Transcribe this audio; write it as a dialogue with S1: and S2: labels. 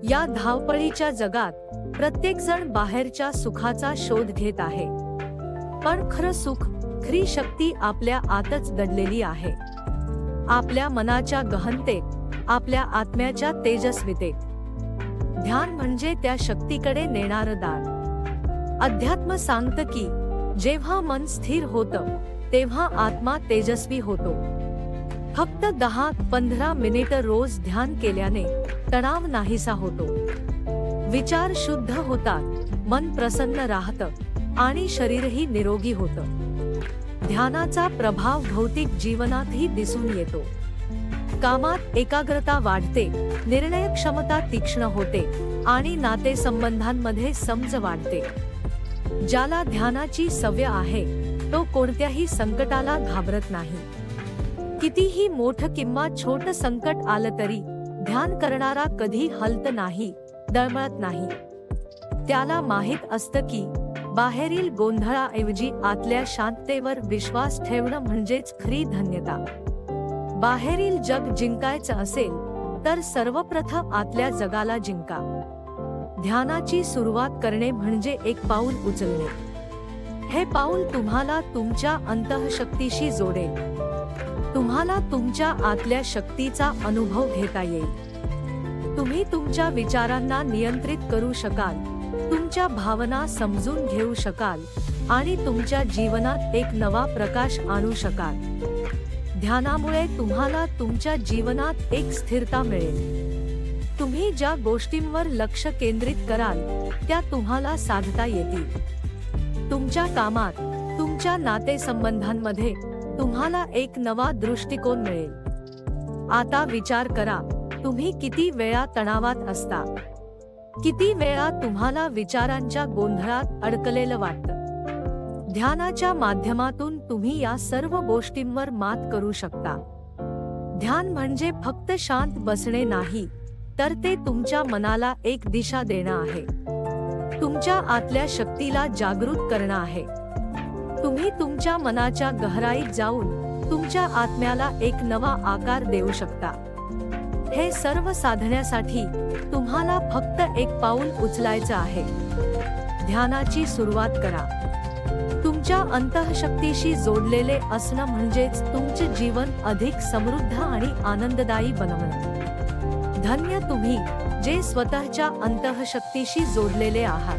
S1: या धावपळीच्या जगात प्रत्येक जण बाहेरच्या सुखाचा शोध घेत आहे, पण खरं सुख, खरी शक्ती आपल्या आतच दडलेली आहे. आपल्या मनाच्या गहनतेत, आपल्या आत्म्याच्या तेजस्वितेत. ध्यान म्हणजे त्या शक्तीकडे नेणारं दार. अध्यात्म सांगतं की जेव्हा मन स्थिर होतं तेव्हा आत्मा तेजस्वी होतो. फक्त 10-15 मिनिटं रोज ध्यान केल्याने तणाव नाहीसा होतो, विचार शुद्ध होतात, मन प्रसन्न राहतं आणि शरीरही निरोगी होतं. ध्यानाचा प्रभाव भौतिक जीवनातही दिसून येतो. कामात एकाग्रता वाढते, निर्णय क्षमता तीक्ष्ण होते आणि नातेसंबंधांमध्ये समज वाढते. ज्याला ध्यानाची सवय आहे तो कोणत्याही संकटाला घाबरत नाही. कितीही मोठं किंवा छोटं संकट आलं तरी ध्यान करणारा कधी हलत नाही, डळमळत नाही. त्याला माहित असतं की बाहेरील गोंधळाऐवजी आतल्या शांततेवर विश्वास ठेवणं म्हणजेच खरी धन्यता. बाहेरील जग जिंकायचं असेल तर सर्वप्रथम आतल्या जगाला जिंका. ध्यानाची सुरुवात करणे म्हणजे एक पाऊल उचलणे. हे पाऊल तुम्हाला तुमच्या अंतःशक्तीशी जोडेल. तुम्हाला तुमच्या आतल्या शक्तीचा अनुभव घेता येईल. तुम्ही तुमच्या विचारांना नियंत्रित करू शकाल, तुमच्या भावना समजून घेऊ शकाल आणि तुमच्या जीवनात एक नवा प्रकाश आणू शकाल. ध्यानामुळे तुम्हाला तुमच्या जीवनात एक स्थिरता मिळेल. तुम्ही ज्या गोष्टींवर लक्ष केंद्रित कराल त्या तुम्हाला साधता येतील. तुमच्या कामात, तुमच्या नातेसंबंधांमध्ये तुम्हाला एक नवा दृष्टिकोन मिळेल. आता विचार करा, तुम्ही किती वेळा तणावात असता? किती वेळा तुम्हाला विचारांच्या गोंधळात अडकलेलं वाटतं? ध्यानाच्या माध्यमातून तुम्ही या सर्व गोष्टींवर मात करू शकता. ध्यान म्हणजे फक्त शांत बसणे नाही, तर ते तुमच्या मनाला एक दिशा देणं आहे. तुमच्या आतल्या शक्तीला जागृत करणं आहे. तुम्ही तुमच्या मनाच्या गहराईत जाऊन तुमच्या आत्म्याला एक नवा आकार देऊ शकता. हे सर्व साधण्यासाठी तुम्हाला फक्त एक पाऊल उचलायचं आहे. ध्यानाची सुरुवात करा. तुमच्या अंतःशक्तीशी जोडलेले असणं म्हणजेच तुमचे जीवन अधिक समृद्ध आणि आनंददायी बनवणं. धन्य तुम्ही जे स्वतःच्या अंतःशक्तीशी जोडलेले आहात.